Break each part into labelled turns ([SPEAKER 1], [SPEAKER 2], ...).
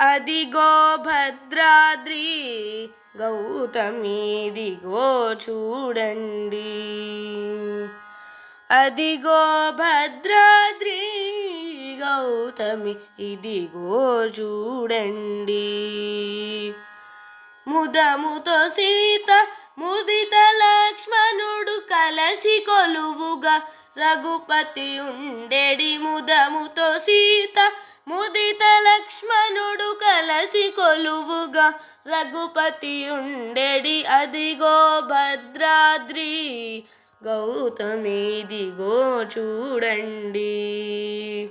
[SPEAKER 1] అదిగో భద్రాద్రి గౌతమిదిగో చూడండి. అదిగో భద్రాద్రి గౌతమి ఇదిగో చూడండి. ముదముతో సీత ముదిత లక్ష్మణుడు కలసి కొలువుగా రఘుపతి ఉండెడి. ముదముతో సీత ముదిత లక్ష్మణుడు కలసి కొలువుగా రఘుపతి ఉండెడి. అదిగో భద్రాద్రి గౌతమిదిగో చూడండి.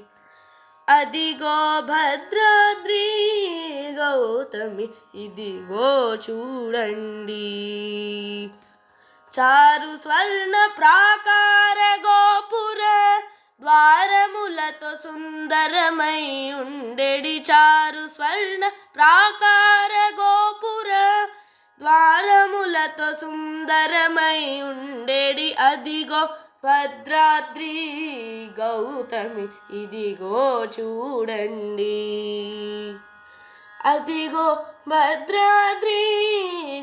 [SPEAKER 1] అదిగో భద్రాద్రి గౌతమి ఇదిగో చూడండి. చారు స్వర్ణ ప్రాకార గోపుర ద్వారములతో సుందరమై ఉండెడి. చారు స్వర్ణ ప్రాకార గోపుర ద్వారములతో సుందరమై ఉండెడి. అదిగో భద్రాద్రి గౌతమి ఇదిగో చూడండి. అదిగో భద్రాద్రి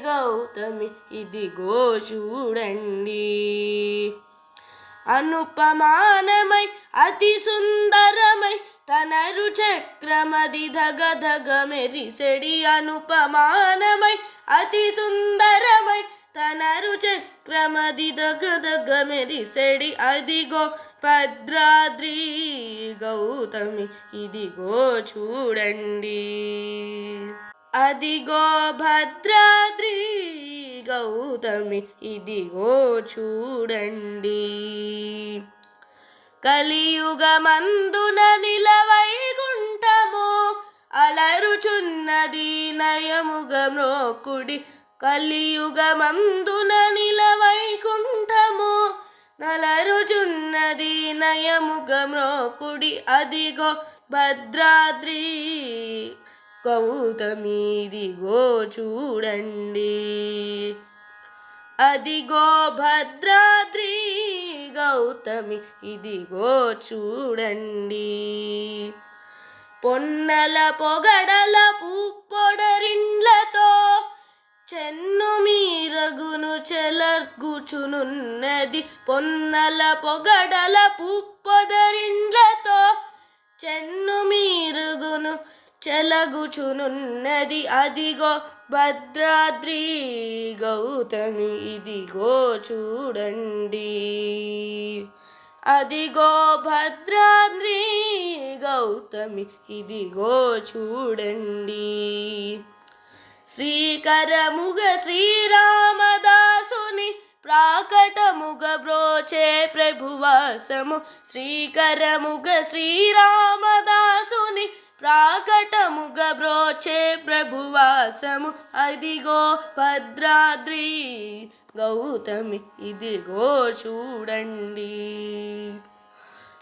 [SPEAKER 1] గౌతమి ఇదిగో చూడండి. అనుపమానమై అతి సుందరమై తనరు చక్రమది ధగ ధగ మెరిసెడి. అనుపమానమై అతి సుందరమై తనరు చక్రమది ధగ ధగ మెరిసెడి. అదిగో భద్రాద్రి గౌతమి ఇదిగో చూడండి. అదిగో భద్రాద్రి గౌతమి ఇదిగో చూడండి. కలియుగమందున నిలవైకుంఠము అలరుచున్నది నయముగ మ్రోకుడి. కలియుగమందున నిలవైకుంఠము నలరుచున్నది నయముగ మ్రోకుడి. అదిగో భద్రాద్రి గౌతమిదిగో చూడండి. అదిగో భద్రాద్రి గౌతమి ఇదిగో చూడండి. పొన్నల పొగడల పుప్పొడరిండ్లతో చెన్ను మీరగును చెలర్గుచునున్నది. పొన్నల పొగడల పుప్పొదరిండ్లతో చెన్ను మీరుగును చెలగుచునున్నది. అదిగో భద్రాద్రి గౌతమి ఇదిగో చూడండి. అదిగో భద్రాద్రి గౌతమి ఇదిగో చూడండి. శ్రీకరముగ శ్రీరామదాసుని ప్రాకటముగ బ్రోచే ప్రభువాసము. శ్రీకరముగ శ్రీరామదాసుని ప్రాకటముగ బ్రోచే ప్రభువాసము. అదిగో భద్రాద్రి గౌతమి ఇదిగో చూడండి.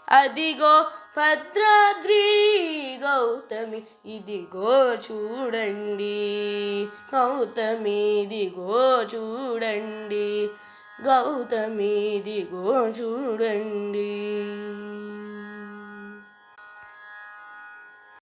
[SPEAKER 1] అదిగో భద్రాద్రి గౌతమి ఇదిగో చూడండి. గౌతమి ఇదిగో చూడండి. గౌతమి ఇదిగో చూడండి.